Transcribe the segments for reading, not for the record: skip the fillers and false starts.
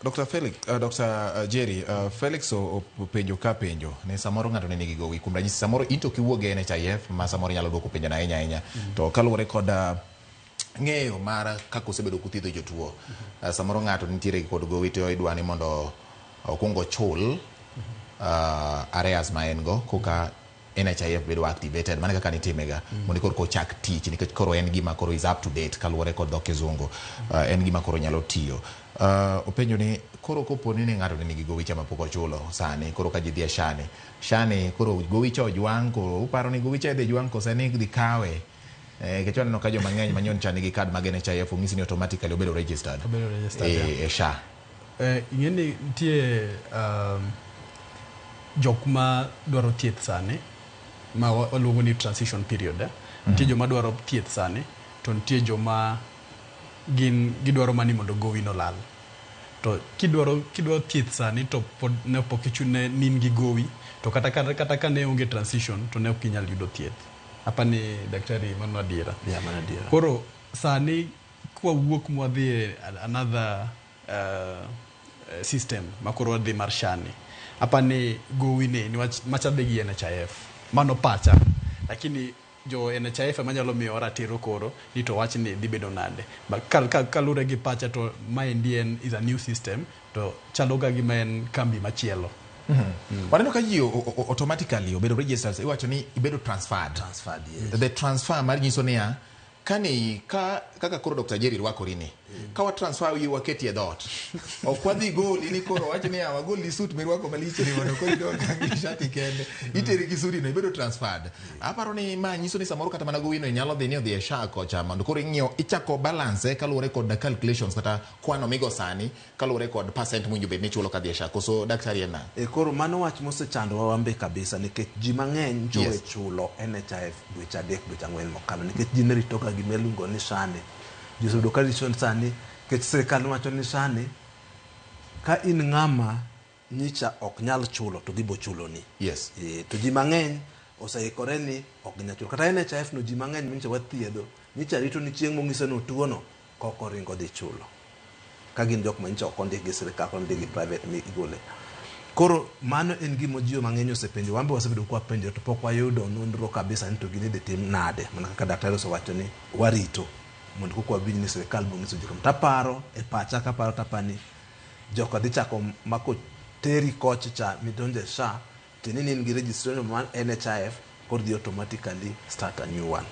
Dr. Felix, Dr. Jerry, Felix penjo ka penjo ne samoro ng'ato ne nigi gowi kuom ranyisi samoro into kiwuoge NHIF ma samoro nyalo duoko penjo na ahinya to kaluwore kod ng'eyo mar kaka osebedo kuthiedho jotuo samoro ng'ato nitiere kod gowi to idwa ni mondo okungo chul areas ma en go koka NHIF bedo activated mane kaka nitimega mondo koro chak tich nikech koro en gima koro is up to date kaluwore kod dho kizungu en gima koro nyalo tiyo openjo ni koro koponi ni ng'ato nigi gowi cha mapok ochulo sani koro ka ji dhi shani koro gowi cha ojwang' koro uparo ni gowi cha idhi jwang' kose ni dhi kawe kechwa neno ka jo mang'eny manyon cha nigi card mag NHIF ong'isi ni automatically obedo registered sha ing'eni nitie jok ma dwaro thieth sani ma waluongo ni transition period nitie joma dwaro thieth sani to nitie joma gidwaro mani mondo gowi no lal to kidwaro thieth sani to pod ne pok ichune nin gi gowi to kata ka ne onge transition to ne ok inyal yudo thieth apani daktari mano adiera koro sani kwa wuok mwadhi another system makoro wadhi mar shani apani gowi ni machadhi gi NHIF mano pacha lakini jo NHIF manyalo miyo ratiro koro ni to wach ni dhi bedo nade kalure gi pacha to maendi is a new system to chalo ga gi men kambi machielo waneno ka ji automatically obedo registered iwacho ni ibedo transferred the transfer mar nyiso niya kani kaka koro Dr. Jerry rwakori ni ka wa transfer yi waketi e dot ok wadhi goli ni koro wach ni wagoli suit mirwako maliche ni mondo koro idong gi shati kende iteri gi sudi no ibedo transferred aparo ni ma nyiso ni samoro kata mana gowino nyalo dhi ni odhi e SHA kocha mondo koro ing'iyo ichako balance kaluwore kod calculations kata kwano migo sani kaluwore kod percent mwinjo bed ni chulo ka dhi e SHA koso daktari ena koro mano wach mosechando wambe kabisa nikech ji mang'eny jowe chulo NHIF dweche 3 dweche 4 mokalo nikech ji ne rito ka gimelungo ni shani josudo ka rito sani kech sirikal wacho ni shani ka in ng'ama nyicha ok nyal chulo to gibo chulo ni to ji mang'eny oseikore ni ok nyal chulo kata NHIF no ji mang'eny mincha wathiedho nyicha rito ni chieng' mong'iso no tuo no koko ringo dhi chulo ka gin jok manyicha ok ondik gi sirikal ok ondik gi private mi igole koro mano en gimo jiyo mang'eny osepenjo wambe wasebedo kwa penjo to pok wayudo nonro kabisa ni to gini dhi tim nade mana kaka daktari osewacho ni warito mondo koko wabinj ni sirikal bong'iso jok taparo e pacha kaparo tapani jok adhi chako mako teri koch cha midonje SHA tinini in gi registration man NHIF kor di automatically start a new one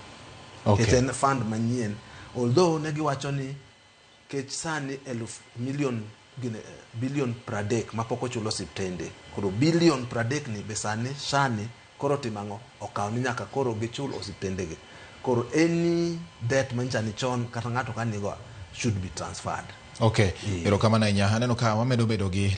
it's a fund manyien although ne giwacho ni kech sani billion pradek mapok ochulo siptende koro billion pradek ni besane shani koro timango okaw ni nyaka koro gichul osiptende gi koro any debt manchani chon kata ng'ato kanigo should be transferred erokamano ahinya aneno ka wamedo bedo gi